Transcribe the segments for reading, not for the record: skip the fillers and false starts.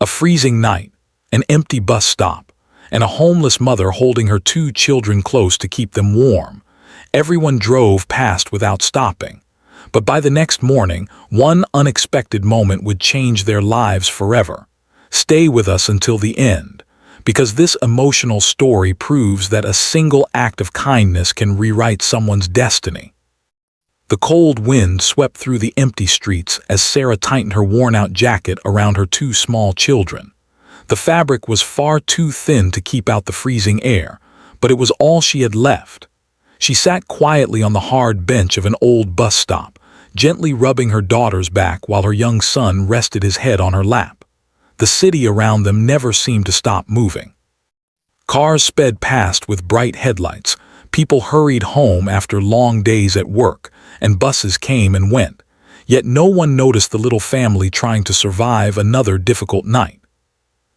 A freezing night, an empty bus stop, and a homeless mother holding her two children close to keep them warm. Everyone drove past without stopping. But by the next morning, one unexpected moment would change their lives forever. Stay with us until the end, because this emotional story proves that a single act of kindness can rewrite someone's destiny. The cold wind swept through the empty streets as Sarah tightened her worn-out jacket around her two small children. The fabric was far too thin to keep out the freezing air, but it was all she had left. She sat quietly on the hard bench of an old bus stop, gently rubbing her daughter's back while her young son rested his head on her lap. The city around them never seemed to stop moving. Cars sped past with bright headlights, people hurried home after long days at work, and buses came and went. Yet no one noticed the little family trying to survive another difficult night.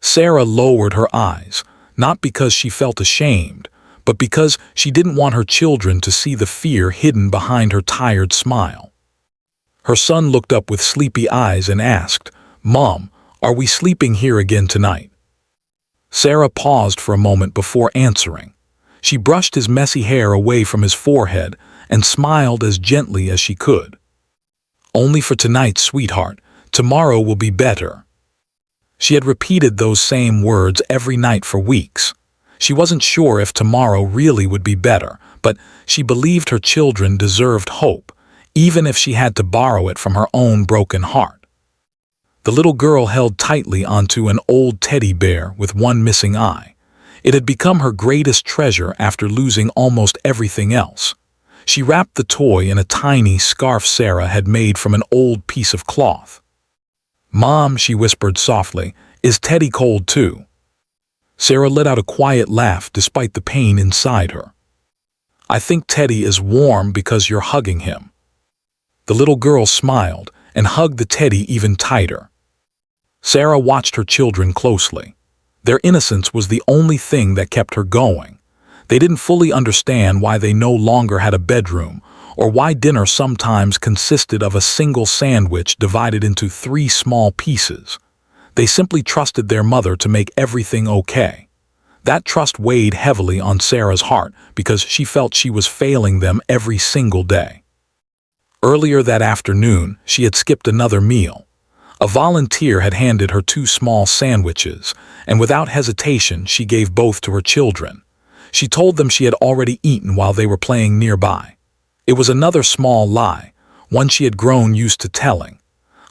Sarah lowered her eyes, not because she felt ashamed, but because she didn't want her children to see the fear hidden behind her tired smile. Her son looked up with sleepy eyes and asked, "Mom, are we sleeping here again tonight?" Sarah paused for a moment before answering. She brushed his messy hair away from his forehead and smiled as gently as she could. "Only for tonight, sweetheart. Tomorrow will be better." She had repeated those same words every night for weeks. She wasn't sure if tomorrow really would be better, but she believed her children deserved hope, even if she had to borrow it from her own broken heart. The little girl held tightly onto an old teddy bear with one missing eye. It had become her greatest treasure after losing almost everything else. She wrapped the toy in a tiny scarf Sarah had made from an old piece of cloth. "Mom," she whispered softly, "is Teddy cold too?" Sarah let out a quiet laugh despite the pain inside her. "I think Teddy is warm because you're hugging him." The little girl smiled and hugged the teddy even tighter. Sarah watched her children closely. Their innocence was the only thing that kept her going. They didn't fully understand why they no longer had a bedroom, or why dinner sometimes consisted of a single sandwich divided into 3 small pieces. They simply trusted their mother to make everything okay. That trust weighed heavily on Sarah's heart because she felt she was failing them every single day. Earlier that afternoon, she had skipped another meal. A volunteer had handed her 2 small sandwiches, and without hesitation she gave both to her children. She told them she had already eaten while they were playing nearby. It was another small lie, one she had grown used to telling.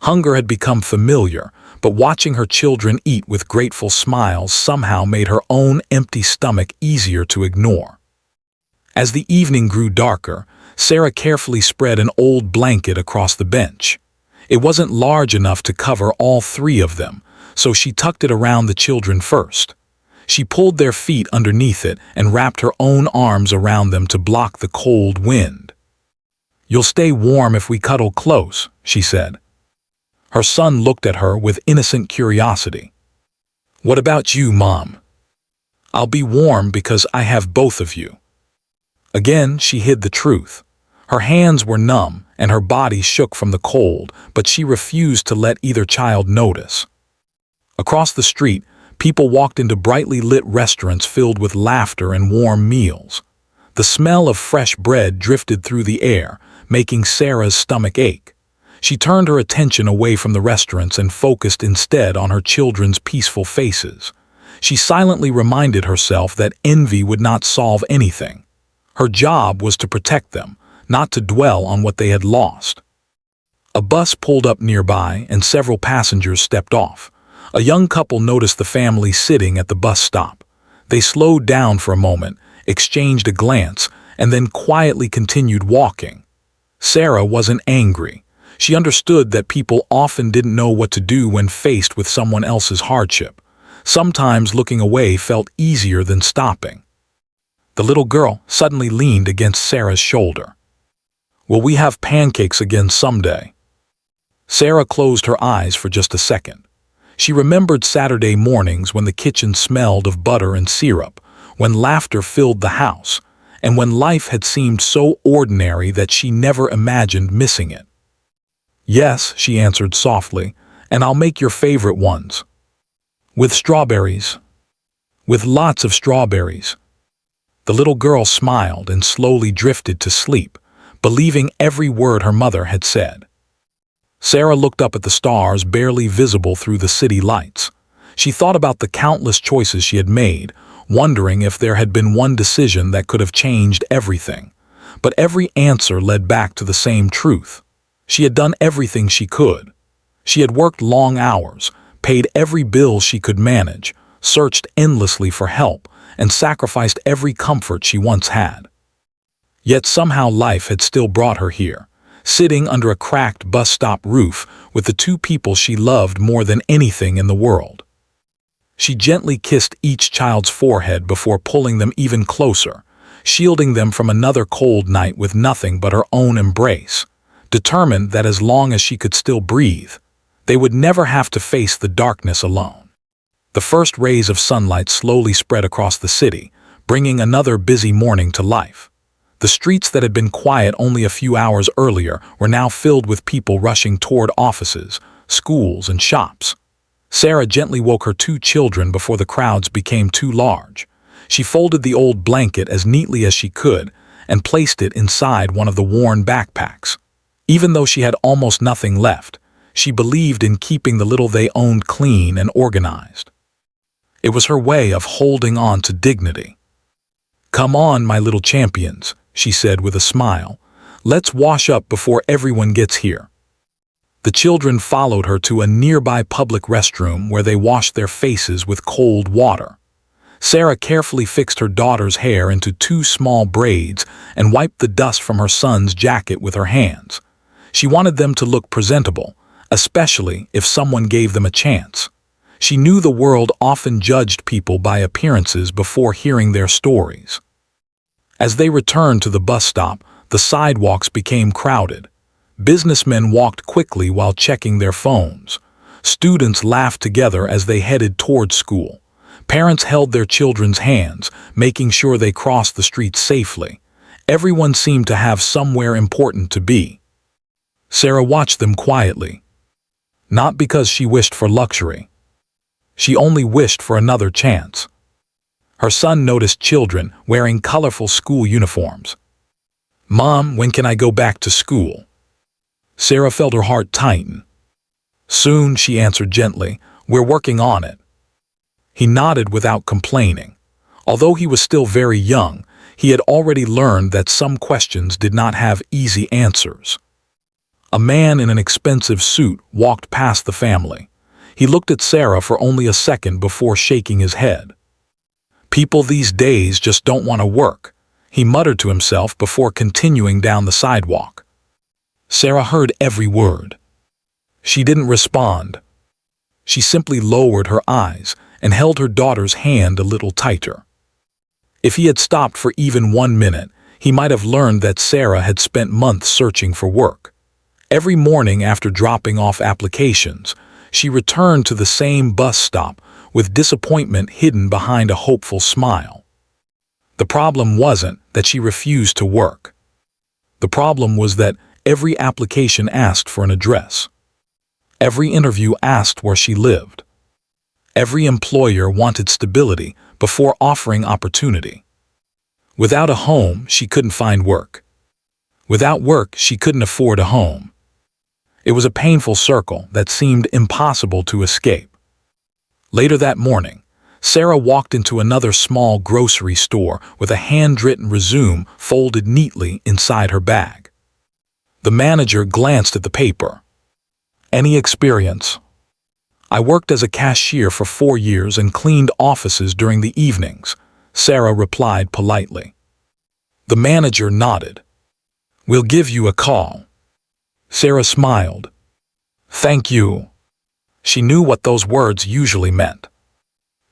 Hunger had become familiar, but watching her children eat with grateful smiles somehow made her own empty stomach easier to ignore. As the evening grew darker, Sarah carefully spread an old blanket across the bench. It wasn't large enough to cover all 3 of them, so she tucked it around the children first. She pulled their feet underneath it and wrapped her own arms around them to block the cold wind. "You'll stay warm if we cuddle close," she said. Her son looked at her with innocent curiosity. "What about you, Mom?" "I'll be warm because I have both of you." Again, she hid the truth. Her hands were numb and her body shook from the cold, but she refused to let either child notice. Across the street, people walked into brightly lit restaurants filled with laughter and warm meals. The smell of fresh bread drifted through the air, making Sarah's stomach ache. She turned her attention away from the restaurants and focused instead on her children's peaceful faces. She silently reminded herself that envy would not solve anything. Her job was to protect them, not to dwell on what they had lost. A bus pulled up nearby and several passengers stepped off. A young couple noticed the family sitting at the bus stop. They slowed down for a moment, exchanged a glance, and then quietly continued walking. Sarah wasn't angry. She understood that people often didn't know what to do when faced with someone else's hardship. Sometimes looking away felt easier than stopping. The little girl suddenly leaned against Sarah's shoulder. "Will we have pancakes again someday?" Sarah closed her eyes for just a second. She remembered Saturday mornings when the kitchen smelled of butter and syrup, when laughter filled the house, and when life had seemed so ordinary that she never imagined missing it. "Yes," she answered softly, "and I'll make your favorite ones." With strawberries. With lots of strawberries. The little girl smiled and slowly drifted to sleep, believing every word her mother had said. Sarah looked up at the stars barely visible through the city lights. She thought about the countless choices she had made, wondering if there had been one decision that could have changed everything. But every answer led back to the same truth. She had done everything she could. She had worked long hours, paid every bill she could manage, searched endlessly for help, and sacrificed every comfort she once had. Yet somehow life had still brought her here, sitting under a cracked bus stop roof with the two people she loved more than anything in the world. She gently kissed each child's forehead before pulling them even closer, shielding them from another cold night with nothing but her own embrace, determined that as long as she could still breathe, they would never have to face the darkness alone. The first rays of sunlight slowly spread across the city, bringing another busy morning to life. The streets that had been quiet only a few hours earlier were now filled with people rushing toward offices, schools, and shops. Sarah gently woke her two children before the crowds became too large. She folded the old blanket as neatly as she could and placed it inside one of the worn backpacks. Even though she had almost nothing left, she believed in keeping the little they owned clean and organized. It was her way of holding on to dignity. "Come on, my little champions," she said with a smile. "Let's wash up before everyone gets here." The children followed her to a nearby public restroom where they washed their faces with cold water. Sarah carefully fixed her daughter's hair into two small braids and wiped the dust from her son's jacket with her hands. She wanted them to look presentable, especially if someone gave them a chance. She knew the world often judged people by appearances before hearing their stories. As they returned to the bus stop, the sidewalks became crowded. Businessmen walked quickly while checking their phones. Students laughed together as they headed toward school. Parents held their children's hands, making sure they crossed the street safely. Everyone seemed to have somewhere important to be. Sarah watched them quietly. Not because she wished for luxury. She only wished for another chance. Her son noticed children wearing colorful school uniforms. "Mom, when can I go back to school?" Sarah felt her heart tighten. "Soon," she answered gently. "We're working on it." He nodded without complaining. Although he was still very young, he had already learned that some questions did not have easy answers. A man in an expensive suit walked past the family. He looked at Sarah for only a second before shaking his head. "People these days just don't want to work," he muttered to himself before continuing down the sidewalk. Sarah heard every word. She didn't respond. She simply lowered her eyes and held her daughter's hand a little tighter. If he had stopped for even 1 minute, he might have learned that Sarah had spent months searching for work. Every morning after dropping off applications, she returned to the same bus stop with disappointment hidden behind a hopeful smile. The problem wasn't that she refused to work. The problem was that every application asked for an address. Every interview asked where she lived. Every employer wanted stability before offering opportunity. Without a home, she couldn't find work. Without work, she couldn't afford a home. It was a painful circle that seemed impossible to escape. Later that morning, Sarah walked into another small grocery store with a handwritten resume folded neatly inside her bag. The manager glanced at the paper. "Any experience?" "I worked as a cashier for 4 years and cleaned offices during the evenings," Sarah replied politely. The manager nodded. "We'll give you a call." Sarah smiled. "Thank you." She knew what those words usually meant.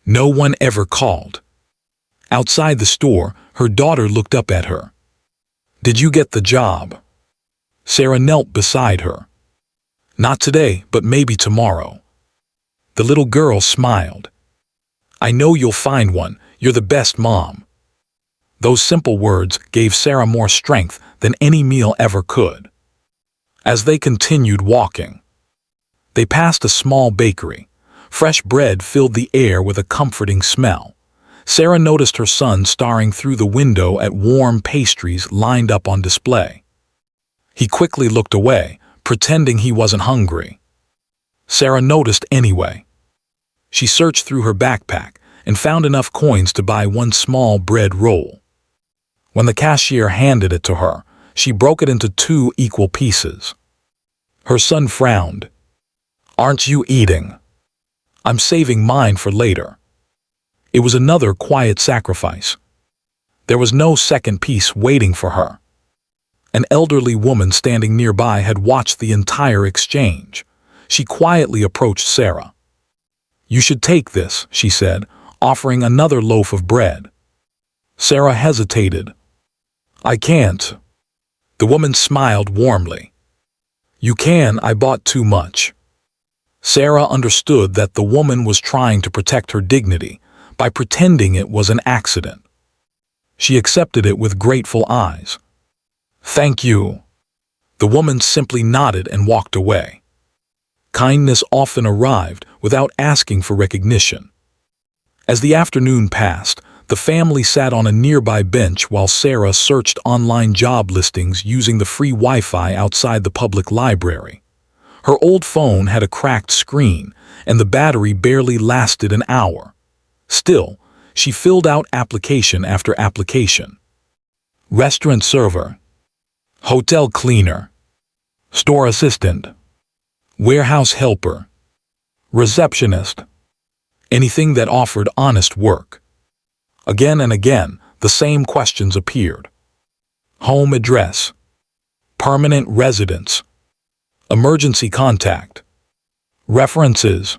No one ever called. Outside the store, her daughter looked up at her. "Did you get the job?" Sarah knelt beside her. "Not today, but maybe tomorrow." The little girl smiled. "I know you'll find one. You're the best mom." Those simple words gave Sarah more strength than any meal ever could. As they continued walking, they passed a small bakery. Fresh bread filled the air with a comforting smell. Sarah noticed her son staring through the window at warm pastries lined up on display. He quickly looked away, pretending he wasn't hungry. Sarah noticed anyway. She searched through her backpack and found enough coins to buy one small bread roll. When the cashier handed it to her, she broke it into 2 equal pieces. Her son frowned. "Aren't you eating?" "I'm saving mine for later." It was another quiet sacrifice. There was no second piece waiting for her. An elderly woman standing nearby had watched the entire exchange. She quietly approached Sarah. "You should take this," she said, offering another loaf of bread. Sarah hesitated. "I can't." The woman smiled warmly. "You can, I bought too much." Sarah understood that the woman was trying to protect her dignity by pretending it was an accident. She accepted it with grateful eyes. "Thank you." The woman simply nodded and walked away. Kindness often arrived without asking for recognition. As the afternoon passed, the family sat on a nearby bench while Sarah searched online job listings using the free Wi-Fi outside the public library. Her old phone had a cracked screen, and the battery barely lasted an hour. Still, she filled out application after application. Restaurant server, hotel cleaner, store assistant, warehouse helper, receptionist, anything that offered honest work. Again and again, the same questions appeared. Home address, permanent residence, emergency contact, references.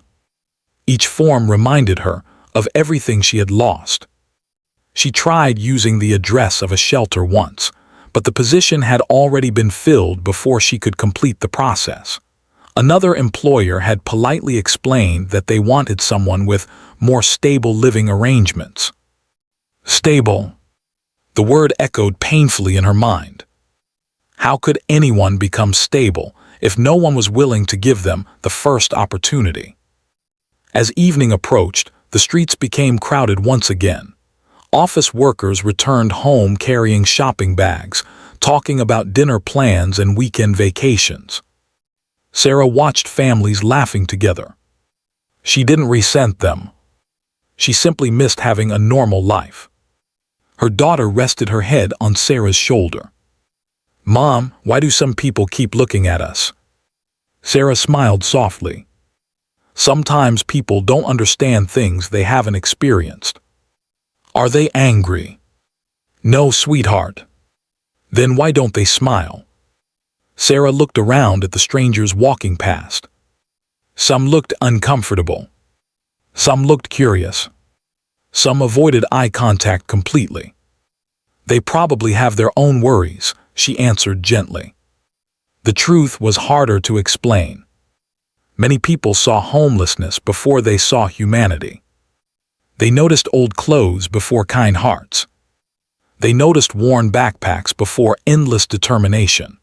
Each form reminded her of everything she had lost. She tried using the address of a shelter once, but the position had already been filled before she could complete the process. Another employer had politely explained that they wanted someone with more stable living arrangements. Stable. The word echoed painfully in her mind. How could anyone become stable if no one was willing to give them the first opportunity? As evening approached, the streets became crowded once again. Office workers returned home carrying shopping bags, talking about dinner plans and weekend vacations. Sarah watched families laughing together. She didn't resent them. She simply missed having a normal life. Her daughter rested her head on Sarah's shoulder. "Mom, why do some people keep looking at us?" Sarah smiled softly. "Sometimes people don't understand things they haven't experienced." "Are they angry?" "No, sweetheart." "Then why don't they smile?" Sarah looked around at the strangers walking past. Some looked uncomfortable. Some looked curious. Some avoided eye contact completely. "They probably have their own worries," she answered gently. The truth was harder to explain. Many people saw homelessness before they saw humanity. They noticed old clothes before kind hearts. They noticed worn backpacks before endless determination.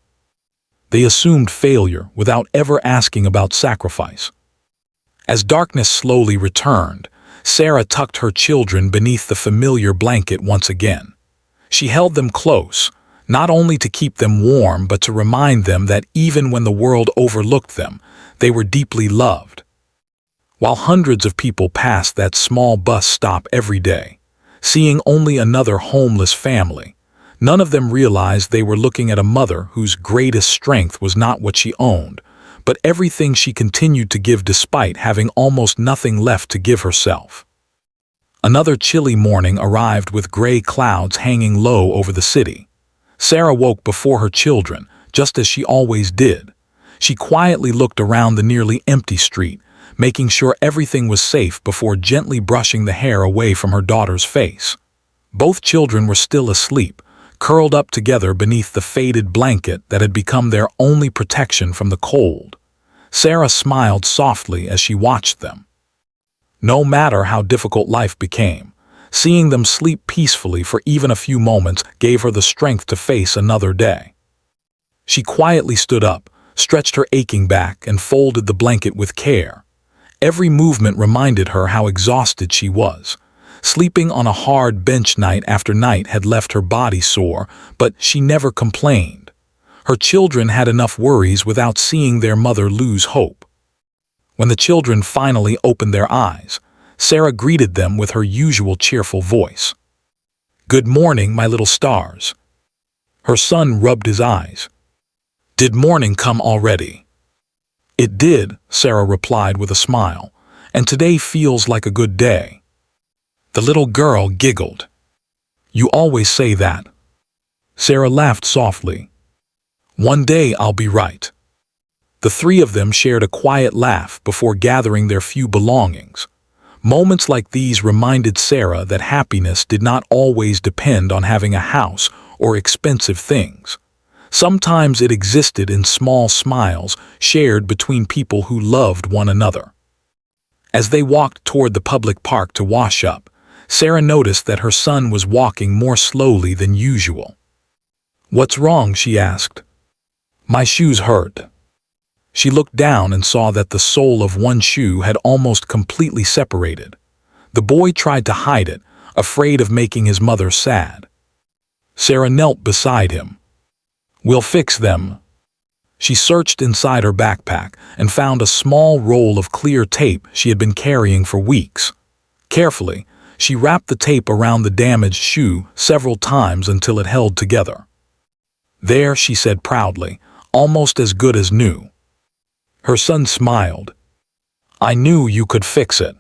They assumed failure without ever asking about sacrifice. As darkness slowly returned, Sarah tucked her children beneath the familiar blanket once again. She held them close, not only to keep them warm but to remind them that even when the world overlooked them, they were deeply loved. While hundreds of people passed that small bus stop every day, seeing only another homeless family, none of them realized they were looking at a mother whose greatest strength was not what she owned, but everything she continued to give despite having almost nothing left to give herself. Another chilly morning arrived with gray clouds hanging low over the city. Sarah woke before her children, just as she always did. She quietly looked around the nearly empty street, making sure everything was safe before gently brushing the hair away from her daughter's face. Both children were still asleep, curled up together beneath the faded blanket that had become their only protection from the cold. Sarah smiled softly as she watched them. No matter how difficult life became, seeing them sleep peacefully for even a few moments gave her the strength to face another day. She quietly stood up, stretched her aching back, and folded the blanket with care. Every movement reminded her how exhausted she was. Sleeping on a hard bench night after night had left her body sore, but she never complained. Her children had enough worries without seeing their mother lose hope. When the children finally opened their eyes, Sarah greeted them with her usual cheerful voice. "Good morning, my little stars." Her son rubbed his eyes. "Did morning come already?" "It did," Sarah replied with a smile, "and today feels like a good day." The little girl giggled. "You always say that." Sarah laughed softly. "One day I'll be right." The three of them shared a quiet laugh before gathering their few belongings. Moments like these reminded Sarah that happiness did not always depend on having a house or expensive things. Sometimes it existed in small smiles shared between people who loved one another. As they walked toward the public park to wash up, Sarah noticed that her son was walking more slowly than usual. "What's wrong?" she asked. "My shoes hurt." She looked down and saw that the sole of one shoe had almost completely separated. The boy tried to hide it, afraid of making his mother sad. Sarah knelt beside him. "We'll fix them." She searched inside her backpack and found a small roll of clear tape she had been carrying for weeks. Carefully, she wrapped the tape around the damaged shoe several times until it held together. "There," she said proudly, "almost as good as new." Her son smiled. "I knew you could fix it."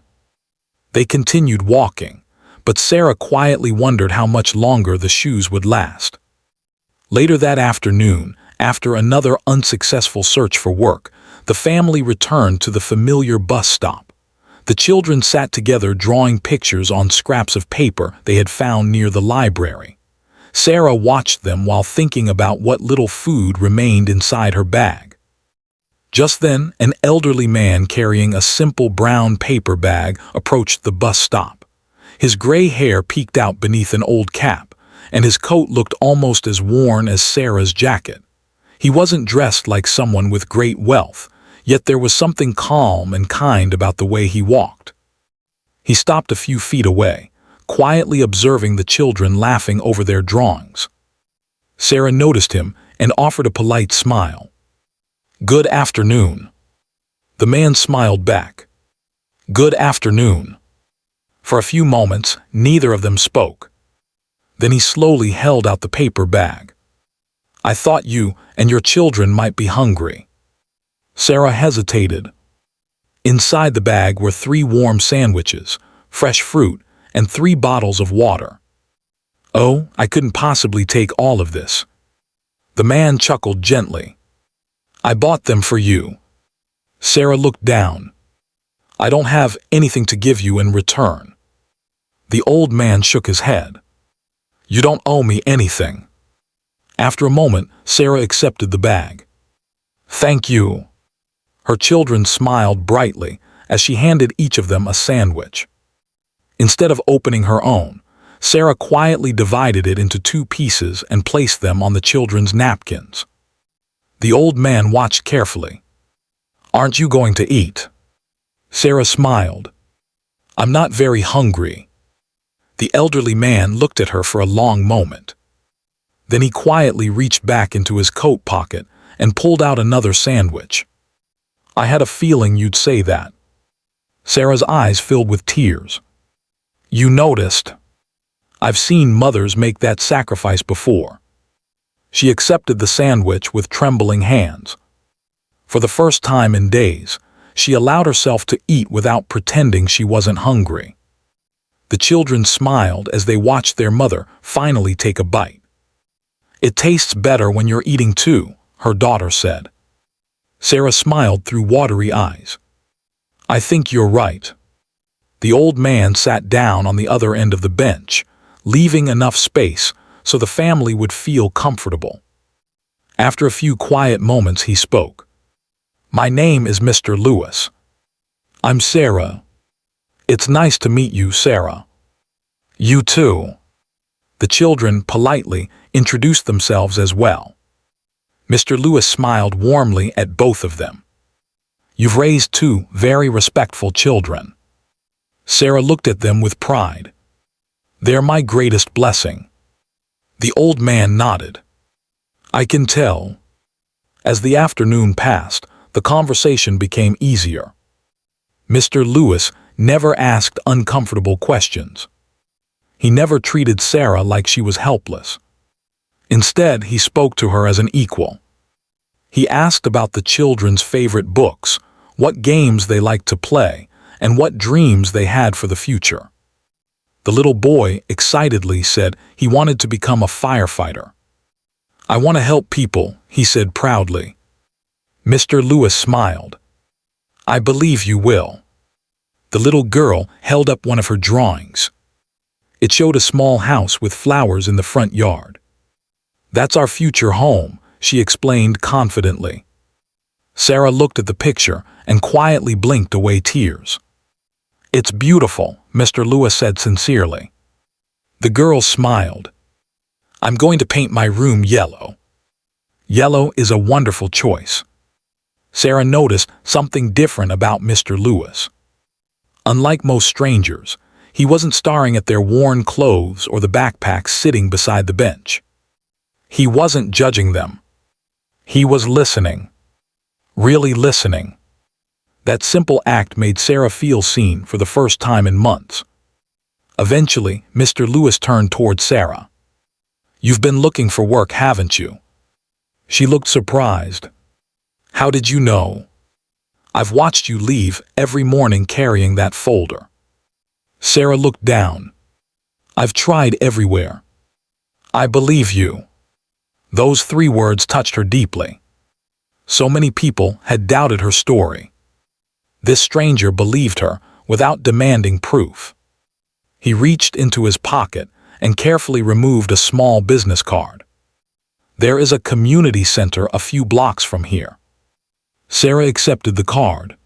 They continued walking, but Sarah quietly wondered how much longer the shoes would last. Later that afternoon, after another unsuccessful search for work, the family returned to the familiar bus stop. The children sat together drawing pictures on scraps of paper they had found near the library. Sarah watched them while thinking about what little food remained inside her bag. Just then, an elderly man carrying a simple brown paper bag approached the bus stop. His gray hair peeked out beneath an old cap, and his coat looked almost as worn as Sarah's jacket. He wasn't dressed like someone with great wealth, yet there was something calm and kind about the way he walked. He stopped a few feet away, quietly observing the children laughing over their drawings. Sarah noticed him and offered a polite smile. "Good afternoon." The man smiled back. "Good afternoon." For a few moments, neither of them spoke. Then he slowly held out the paper bag. "I thought you and your children might be hungry." Sarah hesitated. Inside the bag were 3 warm sandwiches, fresh fruit, and 3 bottles of water. "Oh, I couldn't possibly take all of this." The man chuckled gently. "I bought them for you." Sarah looked down. "I don't have anything to give you in return." The old man shook his head. "You don't owe me anything." After a moment, Sarah accepted the bag. "Thank you." Her children smiled brightly as she handed each of them a sandwich. Instead of opening her own, Sarah quietly divided it into 2 pieces and placed them on the children's napkins. The old man watched carefully. "Aren't you going to eat?" Sarah smiled. "I'm not very hungry." The elderly man looked at her for a long moment. Then he quietly reached back into his coat pocket and pulled out another sandwich. "I had a feeling you'd say that." Sarah's eyes filled with tears. "You noticed. I've seen mothers make that sacrifice before." She accepted the sandwich with trembling hands. For the first time in days, she allowed herself to eat without pretending she wasn't hungry. The children smiled as they watched their mother finally take a bite. "It tastes better when you're eating too," her daughter said. Sarah smiled through watery eyes. "I think you're right." The old man sat down on the other end of the bench, leaving enough space so the family would feel comfortable. After a few quiet moments, he spoke. "My name is Mr. Lewis." "I'm Sarah." "It's nice to meet you, Sarah." "You too." The children politely introduced themselves as well. Mr. Lewis smiled warmly at both of them. You've raised two very respectful children." Sarah looked at them with pride. "They're my greatest blessing." The old man nodded. "I can tell." As the afternoon passed, the conversation became easier. Mr. Lewis never asked uncomfortable questions. He never treated Sarah like she was helpless. Instead, he spoke to her as an equal. He asked about the children's favorite books, what games they liked to play, and what dreams they had for the future. The little boy excitedly said he wanted to become a firefighter. "I want to help people," he said proudly. Mr. Lewis smiled. "I believe you will." The little girl held up one of her drawings. It showed a small house with flowers in the front yard. "That's our future home," she explained confidently. Sarah looked at the picture and quietly blinked away tears. "It's beautiful," Mr. Lewis said sincerely. The girl smiled. "I'm going to paint my room yellow." Yellow is a wonderful choice. Sarah noticed something different about Mr. Lewis. Unlike most strangers, he wasn't staring at their worn clothes or the backpacks sitting beside the bench. He wasn't judging them. He was listening. Really listening. That simple act made Sarah feel seen for the first time in months. Eventually, Mr. Lewis turned toward Sarah. "You've been looking for work, haven't you?" She looked surprised. "How did you know?" "I've watched you leave every morning carrying that folder." Sarah looked down. "I've tried everywhere." "I believe you." Those 3 words touched her deeply. So many people had doubted her story. This stranger believed her without demanding proof. He reached into his pocket and carefully removed a small business card. "There is a community center a few blocks from here." Sarah accepted the card.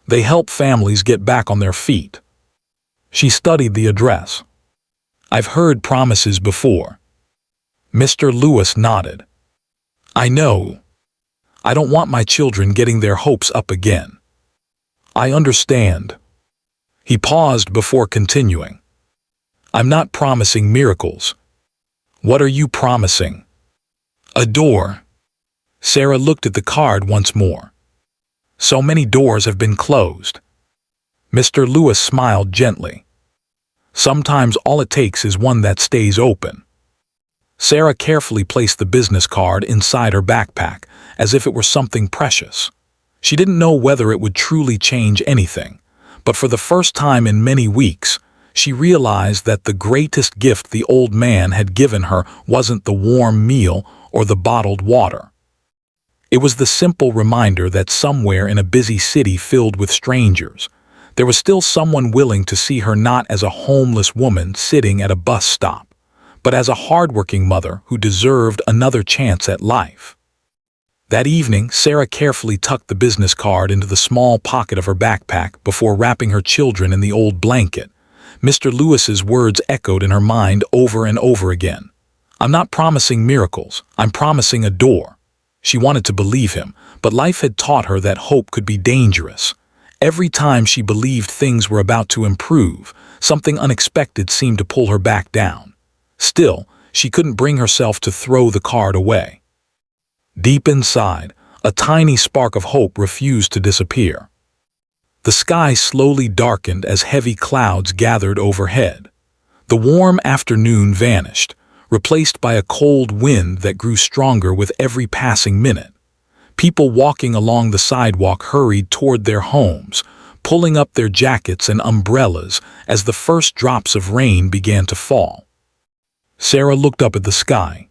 They help families get back on their feet. She studied the address. "I've heard promises before." Mr. Lewis nodded. "I know. I don't want my children getting their hopes up again." "I understand." He paused before continuing. "I'm not promising miracles." "What are you promising?" "A door." Sarah looked at the card once more. "So many doors have been closed." Mr. Lewis smiled gently. "Sometimes all it takes is one that stays open." Sarah carefully placed the business card inside her backpack, as if it were something precious. She didn't know whether it would truly change anything, but for the first time in many weeks, she realized that the greatest gift the old man had given her wasn't the warm meal or the bottled water. It was the simple reminder that somewhere in a busy city filled with strangers, there was still someone willing to see her not as a homeless woman sitting at a bus stop, but as a hardworking mother who deserved another chance at life. That evening, Sarah carefully tucked the business card into the small pocket of her backpack before wrapping her children in the old blanket. Mr. Lewis's words echoed in her mind over and over again. "I'm not promising miracles, I'm promising a door." She wanted to believe him, but life had taught her that hope could be dangerous. Every time she believed things were about to improve, something unexpected seemed to pull her back down. Still, she couldn't bring herself to throw the card away. Deep inside, a tiny spark of hope refused to disappear. The sky slowly darkened as heavy clouds gathered overhead. The warm afternoon vanished, replaced by a cold wind that grew stronger with every passing minute. People walking along the sidewalk hurried toward their homes, pulling up their jackets and umbrellas as the first drops of rain began to fall. Sarah looked up at the sky.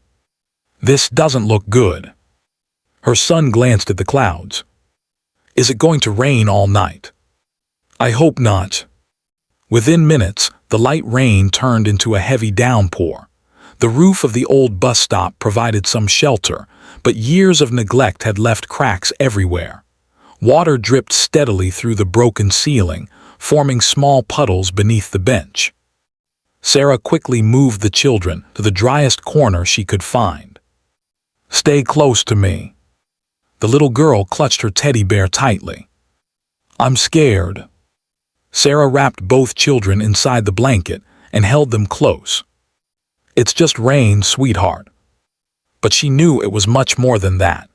"This doesn't look good." Her son glanced at the clouds. "Is it going to rain all night?" "I hope not." Within minutes, the light rain turned into a heavy downpour. The roof of the old bus stop provided some shelter, but years of neglect had left cracks everywhere. Water dripped steadily through the broken ceiling, forming small puddles beneath the bench. Sarah quickly moved the children to the driest corner she could find. "Stay close to me." The little girl clutched her teddy bear tightly. I'm scared. Sarah wrapped both children inside the blanket and held them close. It's just rain, sweetheart. But she knew it was much more than that.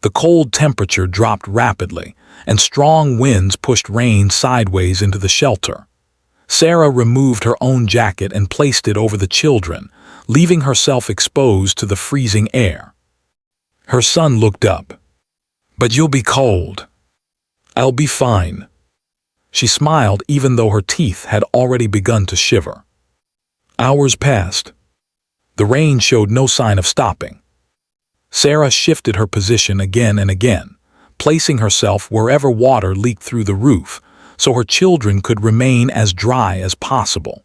The cold temperature dropped rapidly, and strong winds pushed rain sideways into the shelter. Sarah removed her own jacket and placed it over the children, leaving herself exposed to the freezing air. Her son looked up. But you'll be cold. I'll be fine. She smiled even though her teeth had already begun to shiver. Hours passed. The rain showed no sign of stopping. Sarah shifted her position again and again, placing herself wherever water leaked through the roof so her children could remain as dry as possible.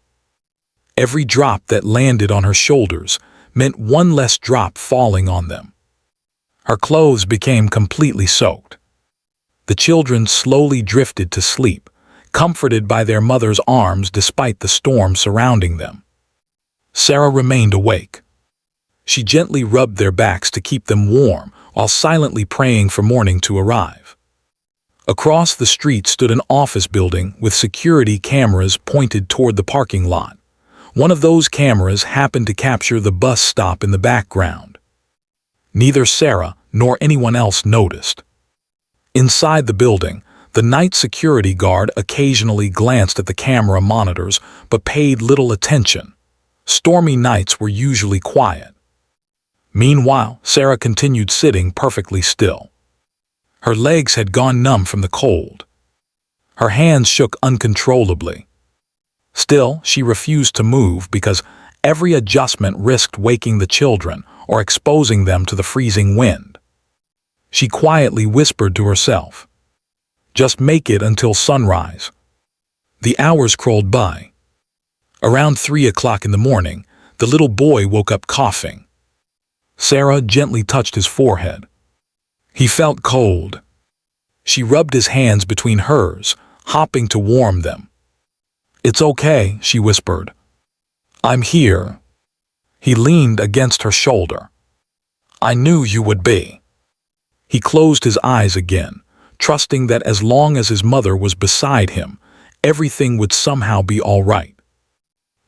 Every drop that landed on her shoulders meant one less drop falling on them. Her clothes became completely soaked. The children slowly drifted to sleep, comforted by their mother's arms despite the storm surrounding them. Sarah remained awake. She gently rubbed their backs to keep them warm while silently praying for morning to arrive. Across the street stood an office building with security cameras pointed toward the parking lot. One of those cameras happened to capture the bus stop in the background. Neither Sarah nor anyone else noticed. Inside the building, the night security guard occasionally glanced at the camera monitors but paid little attention. Stormy nights were usually quiet. Meanwhile, Sarah continued sitting perfectly still. Her legs had gone numb from the cold. Her hands shook uncontrollably. Still, she refused to move because every adjustment risked waking the children or exposing them to the freezing wind. She quietly whispered to herself, "Just make it until sunrise." The hours crawled by. Around 3 o'clock in the morning, the little boy woke up coughing. Sarah gently touched his forehead. He felt cold. She rubbed his hands between hers, hopping to warm them. "It's okay," she whispered. "I'm here." He leaned against her shoulder. "I knew you would be." He closed his eyes again, trusting that as long as his mother was beside him, everything would somehow be all right.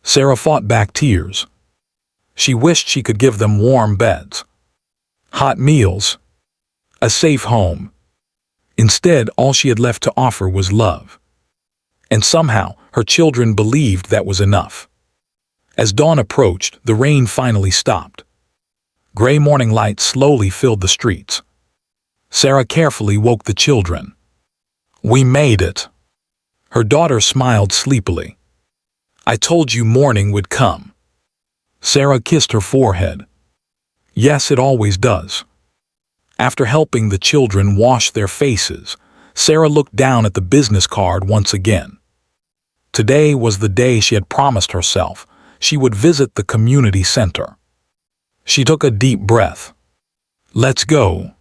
Sarah fought back tears. She wished she could give them warm beds, hot meals, a safe home. Instead, all she had left to offer was love. And somehow, her children believed that was enough. As dawn approached, the rain finally stopped. Gray morning light slowly filled the streets. Sarah carefully woke the children. "We made it." Her daughter smiled sleepily. "I told you morning would come." Sarah kissed her forehead. "Yes, it always does." After helping the children wash their faces, Sarah looked down at the business card once again. Today was the day she had promised herself she would visit the community center. She took a deep breath. "Let's go."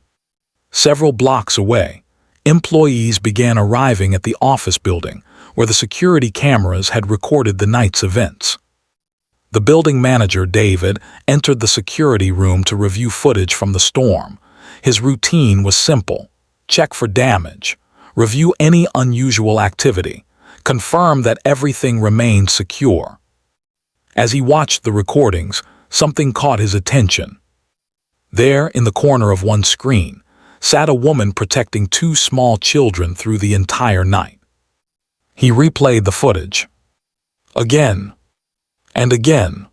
Several blocks away, employees began arriving at the office building where the security cameras had recorded the night's events. The building manager, David, entered the security room to review footage from the storm. His routine was simple: check for damage, review any unusual activity, confirm that everything remained secure. As he watched the recordings, something caught his attention. There, in the corner of one screen, sat a woman protecting 2 small children through the entire night. He replayed the footage. Again and again.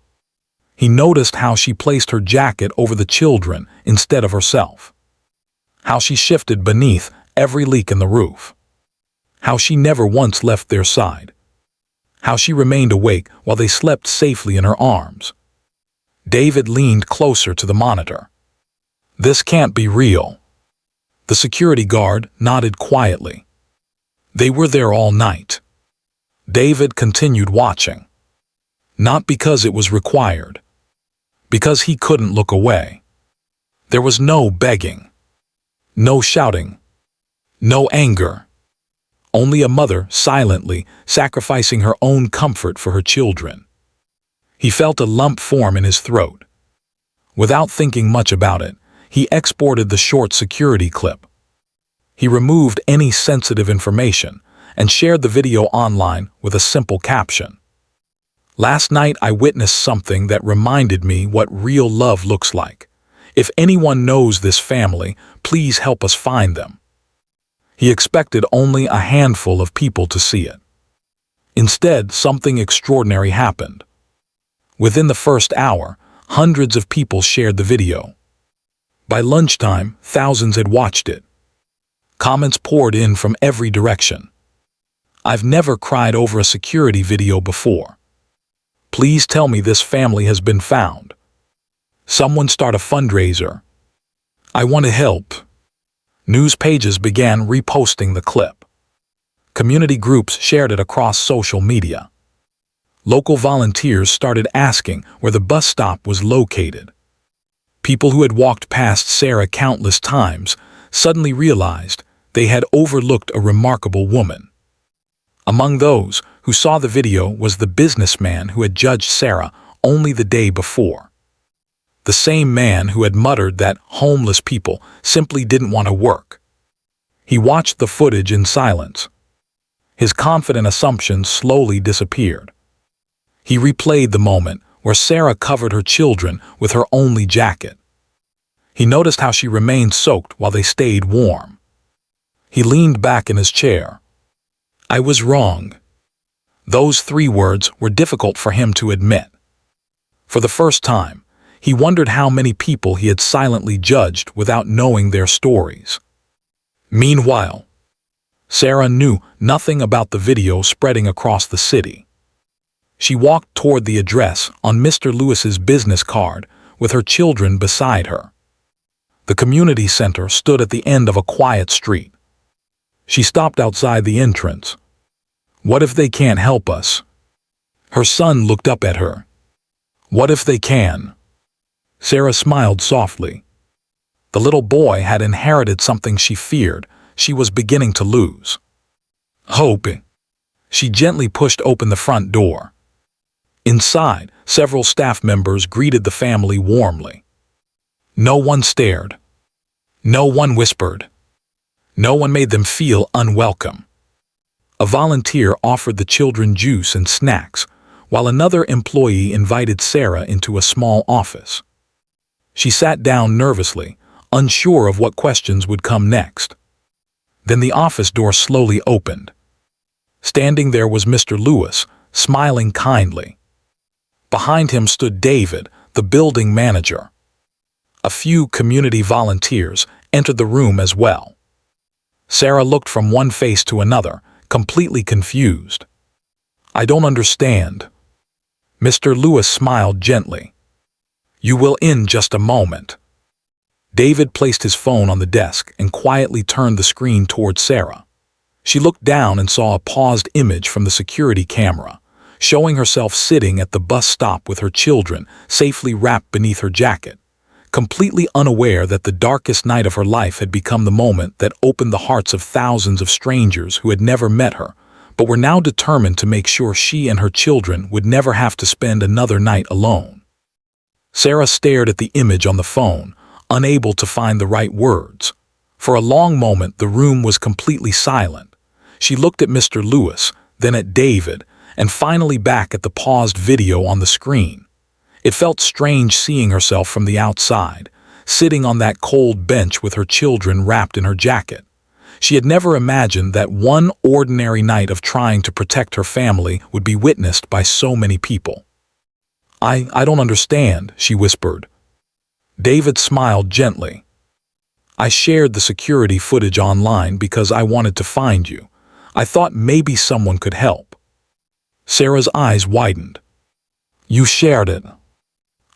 He noticed how she placed her jacket over the children instead of herself. How she shifted beneath every leak in the roof. How she never once left their side. How she remained awake while they slept safely in her arms. David leaned closer to the monitor. "This can't be real." The security guard nodded quietly. They were there all night. David continued watching. Not because it was required. Because he couldn't look away. There was no begging. No shouting. No anger. Only a mother silently sacrificing her own comfort for her children. He felt a lump form in his throat. Without thinking much about it, he exported the short security clip. He removed any sensitive information and shared the video online with a simple caption. "Last night I witnessed something that reminded me what real love looks like. If anyone knows this family, please help us find them." He expected only a handful of people to see it. Instead, something extraordinary happened. Within the first hour, hundreds of people shared the video. By lunchtime, thousands had watched it. Comments poured in from every direction. "I've never cried over a security video before. Please tell me this family has been found. Someone start a fundraiser. I want to help." News pages began reposting the clip. Community groups shared it across social media. Local volunteers started asking where the bus stop was located. People who had walked past Sarah countless times suddenly realized they had overlooked a remarkable woman. Among those who saw the video was the businessman who had judged Sarah only the day before. The same man who had muttered that homeless people simply didn't want to work. He watched the footage in silence. His confident assumptions slowly disappeared. He replayed the moment where Sarah covered her children with her only jacket. He noticed how she remained soaked while they stayed warm. He leaned back in his chair. "I was wrong." Those 3 words were difficult for him to admit. For the first time, he wondered how many people he had silently judged without knowing their stories. Meanwhile, Sarah knew nothing about the video spreading across the city. She walked toward the address on Mr. Lewis's business card with her children beside her. The community center stood at the end of a quiet street. She stopped outside the entrance. "What if they can't help us?" Her son looked up at her. "What if they can?" Sarah smiled softly. The little boy had inherited something she feared she was beginning to lose: hope. She gently pushed open the front door. Inside, several staff members greeted the family warmly. No one stared. No one whispered. No one made them feel unwelcome. A volunteer offered the children juice and snacks, while another employee invited Sarah into a small office. She sat down nervously, unsure of what questions would come next. Then the office door slowly opened. Standing there was Mr. Lewis, smiling kindly. Behind him stood David, the building manager. A few community volunteers entered the room as well. Sarah looked from one face to another, completely confused. "I don't understand." Mr. Lewis smiled gently. "You will in just a moment." David placed his phone on the desk and quietly turned the screen towards Sarah. She looked down and saw a paused image from the security camera, showing herself sitting at the bus stop with her children safely wrapped beneath her jacket, completely unaware that the darkest night of her life had become the moment that opened the hearts of thousands of strangers who had never met her, but were now determined to make sure she and her children would never have to spend another night alone. Sarah stared at the image on the phone, unable to find the right words. For a long moment, the room was completely silent. She looked at Mr. Lewis, then at David, and finally back at the paused video on the screen. It felt strange seeing herself from the outside, sitting on that cold bench with her children wrapped in her jacket. She had never imagined that one ordinary night of trying to protect her family would be witnessed by so many people. I don't understand," she whispered. David smiled gently. "I shared the security footage online because I wanted to find you. I thought maybe someone could help." Sarah's eyes widened. "You shared it.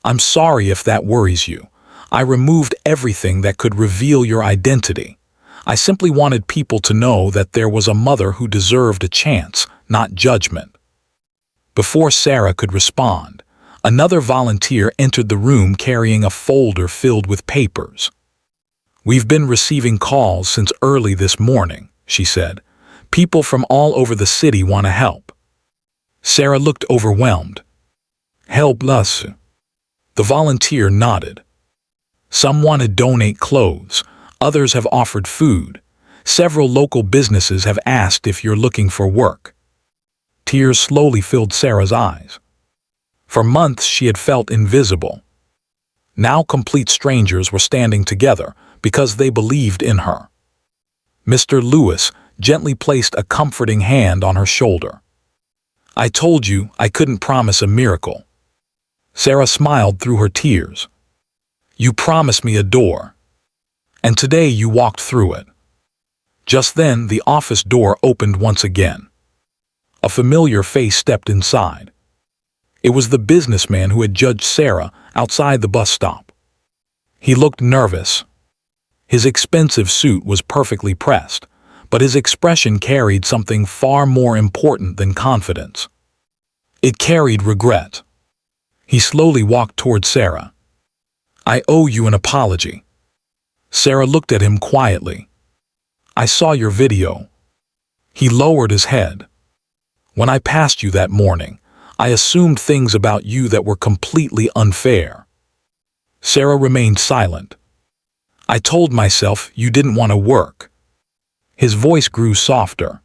I'm sorry if that worries you. I removed everything that could reveal your identity. I simply wanted people to know that there was a mother who deserved a chance, not judgment." Before Sarah could respond, another volunteer entered the room carrying a folder filled with papers. "We've been receiving calls since early this morning," she said. "People from all over the city want to help." Sarah looked overwhelmed. "Help us?" The volunteer nodded. "Some want to donate clothes, others have offered food. Several local businesses have asked if you're looking for work. Tears slowly filled Sarah's eyes. For months she had felt invisible. Now complete strangers were standing together because they believed in her. Mr. Lewis gently placed a comforting hand on her shoulder. "I told you I couldn't promise a miracle." Sarah smiled through her tears. "You promised me a door. And today you walked through it." Just then the office door opened once again. A familiar face stepped inside. It was the businessman who had judged Sarah outside the bus stop. He looked nervous. His expensive suit was perfectly pressed, but his expression carried something far more important than confidence. It carried regret. He slowly walked toward Sarah. "I owe you an apology." Sarah looked at him quietly. "I saw your video." He lowered his head. "When I passed you that morning, I assumed things about you that were completely unfair." Sarah remained silent. "I told myself you didn't want to work." His voice grew softer.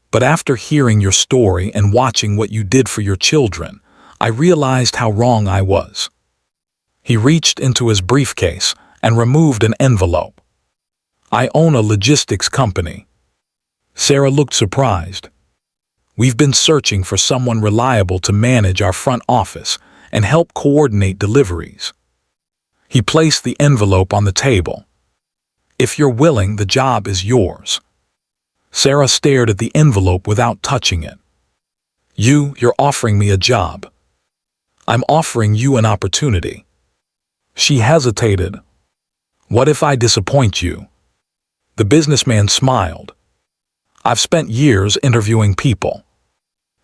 "But after hearing your story and watching what you did for your children, I realized how wrong I was." He reached into his briefcase and removed an envelope. "I own a logistics company." Sarah looked surprised. "We've been searching for someone reliable to manage our front office and help coordinate deliveries." He placed the envelope on the table. "If you're willing, the job is yours." Sarah stared at the envelope without touching it. You're offering me a job." "I'm offering you an opportunity." She hesitated. "What if I disappoint you?" The businessman smiled. "I've spent years interviewing people."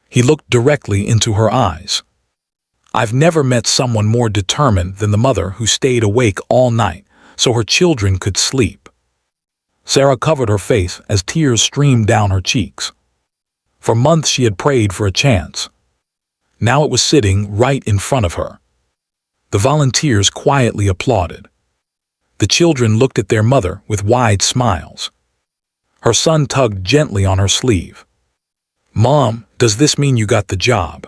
He looked directly into her eyes. "I've never met someone more determined than the mother who stayed awake all night so her children could sleep." Sarah covered her face as tears streamed down her cheeks. For months she had prayed for a chance. Now it was sitting right in front of her. The volunteers quietly applauded. The children looked at their mother with wide smiles. Her son tugged gently on her sleeve. "Mom, does this mean you got the job?"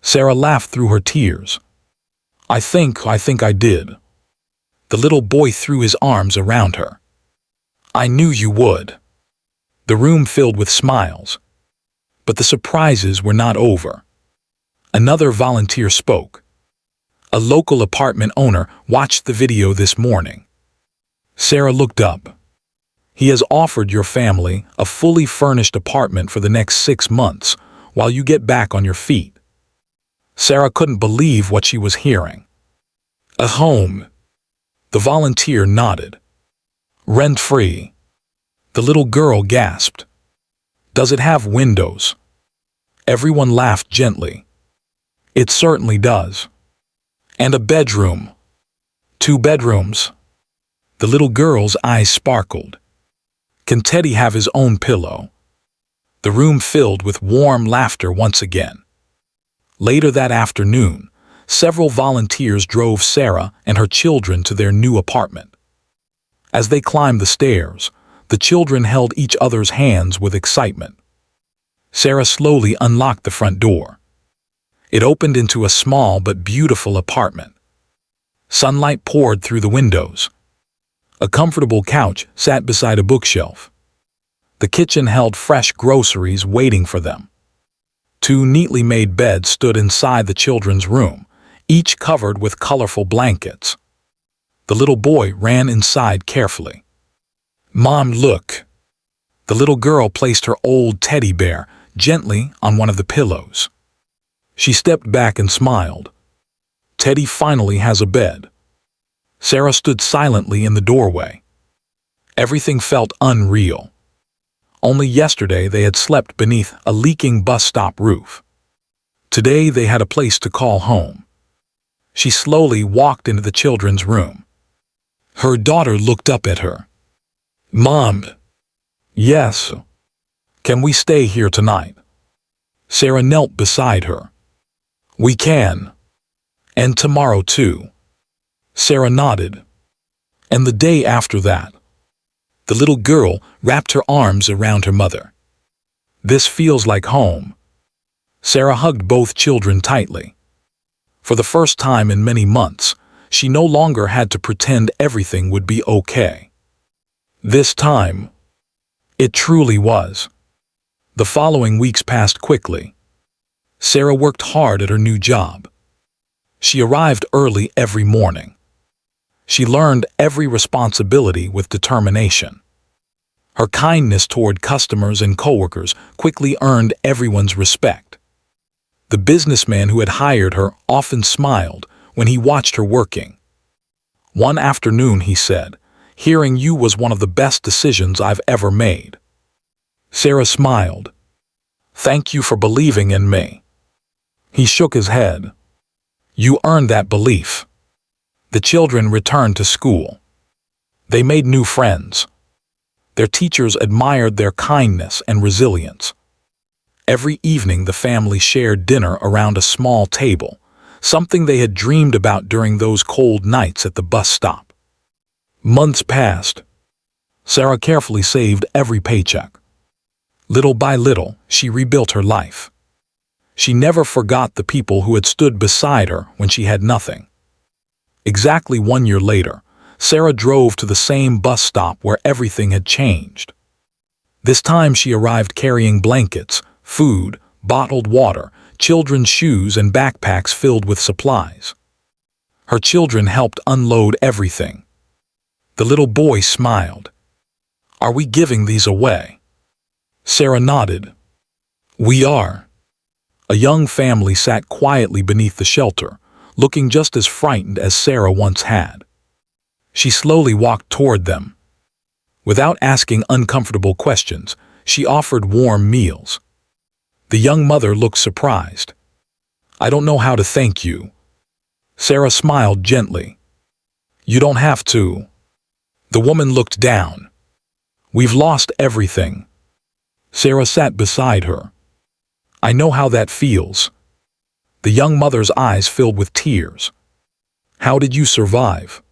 Sarah laughed through her tears. I think I did." The little boy threw his arms around her. "I knew you would." The room filled with smiles. But the surprises were not over. Another volunteer spoke. A local apartment owner watched the video this morning. Sarah looked up. "He has offered your family a fully furnished apartment for the next 6 months while you get back on your feet." Sarah couldn't believe what she was hearing. "A home?" The volunteer nodded. "Rent-free?" The little girl gasped. "Does it have windows?" Everyone laughed gently. "It certainly does." "And a bedroom?" "2 bedrooms?" The little girl's eyes sparkled. "Can Teddy have his own pillow?" The room filled with warm laughter once again. Later that afternoon, several volunteers drove Sarah and her children to their new apartment. As they climbed the stairs, the children held each other's hands with excitement. Sarah slowly unlocked the front door. It opened into a small but beautiful apartment. Sunlight poured through the windows. A comfortable couch sat beside a bookshelf. The kitchen held fresh groceries waiting for them. 2 neatly made beds stood inside the children's room, each covered with colorful blankets. The little boy ran inside carefully. "Mom, look." The little girl placed her old teddy bear gently on one of the pillows. She stepped back and smiled. "Teddy finally has a bed." Sarah stood silently in the doorway. Everything felt unreal. Only yesterday they had slept beneath a leaking bus stop roof. Today they had a place to call home. She slowly walked into the children's room. Her daughter looked up at her. "Mom." "Yes." "Can we stay here tonight?" Sarah knelt beside her. "We can. And tomorrow too." Sarah nodded. "And the day after that?" The little girl wrapped her arms around her mother. "This feels like home." Sarah hugged both children tightly. For the first time in many months, she no longer had to pretend everything would be okay. This time, it truly was. The following weeks passed quickly. Sarah worked hard at her new job. She arrived early every morning. She learned every responsibility with determination. Her kindness toward customers and coworkers quickly earned everyone's respect. The businessman who had hired her often smiled when he watched her working. One afternoon he said, "Hiring you was one of the best decisions I've ever made." Sarah smiled. "Thank you for believing in me." He shook his head. "You earned that belief." The children returned to school. They made new friends. Their teachers admired their kindness and resilience. Every evening the family shared dinner around a small table, something they had dreamed about during those cold nights at the bus stop. Months passed. Sarah carefully saved every paycheck. Little by little, she rebuilt her life. She never forgot the people who had stood beside her when she had nothing. Exactly 1 year later, Sarah drove to the same bus stop where everything had changed. This time she arrived carrying blankets, food, bottled water, children's shoes, and backpacks filled with supplies. Her children helped unload everything. The little boy smiled. "Are we giving these away?" Sarah nodded. "We are." A young family sat quietly beneath the shelter, looking just as frightened as Sarah once had. She slowly walked toward them. Without asking uncomfortable questions, she offered warm meals. The young mother looked surprised. "I don't know how to thank you." Sarah smiled gently. "You don't have to." The woman looked down. "We've lost everything." Sarah sat beside her. "I know how that feels." The young mother's eyes filled with tears. "How did you survive?"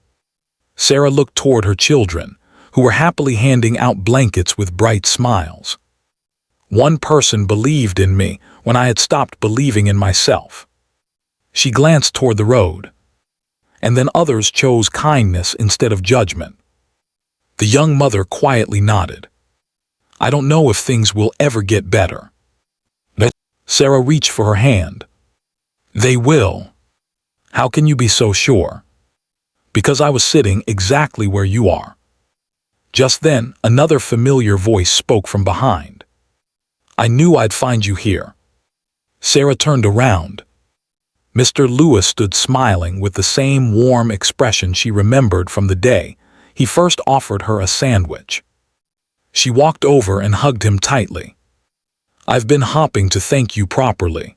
Sarah looked toward her children, who were happily handing out blankets with bright smiles. "One person believed in me when I had stopped believing in myself." She glanced toward the road. "And then others chose kindness instead of judgment." The young mother quietly nodded. "I don't know if things will ever get better." Sarah reached for her hand. "They will." "How can you be so sure?" "Because I was sitting exactly where you are." Just then, another familiar voice spoke from behind. "I knew I'd find you here." Sarah turned around. Mr. Lewis stood smiling with the same warm expression she remembered from the day he first offered her a sandwich. She walked over and hugged him tightly. "I've been hopping to thank you properly."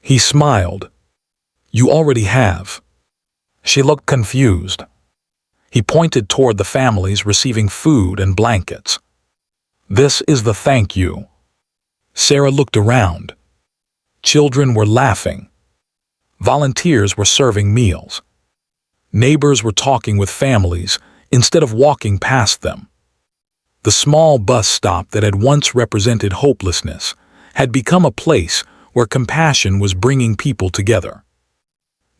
He smiled. "You already have." She looked confused. He pointed toward the families receiving food and blankets. "This is the thank you." Sarah looked around. Children were laughing. Volunteers were serving meals. Neighbors were talking with families instead of walking past them. The small bus stop that had once represented hopelessness had become a place where compassion was bringing people together.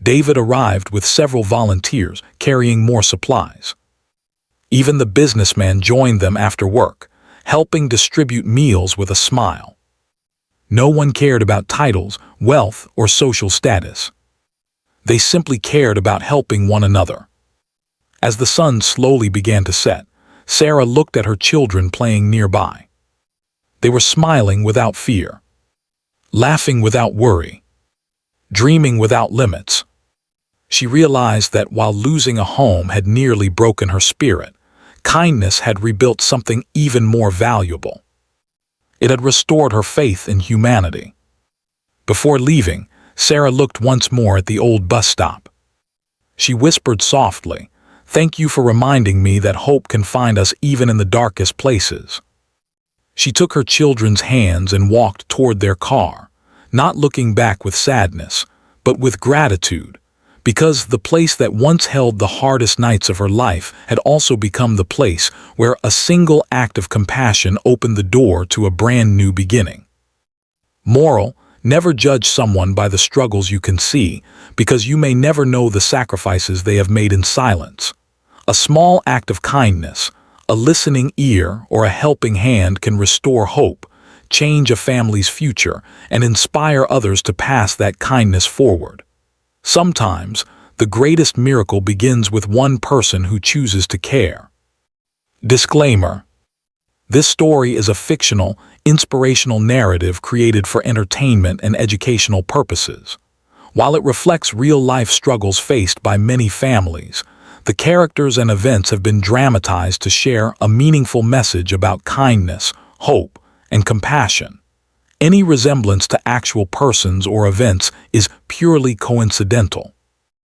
David arrived with several volunteers carrying more supplies. Even the businessman joined them after work, helping distribute meals with a smile. No one cared about titles, wealth, or social status. They simply cared about helping one another. As the sun slowly began to set, Sarah looked at her children playing nearby. They were smiling without fear, laughing without worry, dreaming without limits. She realized that while losing a home had nearly broken her spirit, kindness had rebuilt something even more valuable. It had restored her faith in humanity. Before leaving, Sarah looked once more at the old bus stop. She whispered softly, "Thank you for reminding me that hope can find us even in the darkest places." She took her children's hands and walked toward their car, not looking back with sadness, but with gratitude, because the place that once held the hardest nights of her life had also become the place where a single act of compassion opened the door to a brand new beginning. Moral: never judge someone by the struggles you can see, because you may never know the sacrifices they have made in silence. A small act of kindness, a listening ear, or a helping hand can restore hope, change a family's future, and inspire others to pass that kindness forward. Sometimes, the greatest miracle begins with one person who chooses to care. Disclaimer: this story is a fictional, inspirational narrative created for entertainment and educational purposes. While it reflects real-life struggles faced by many families, the characters and events have been dramatized to share a meaningful message about kindness, hope, and compassion. Any resemblance to actual persons or events is purely coincidental.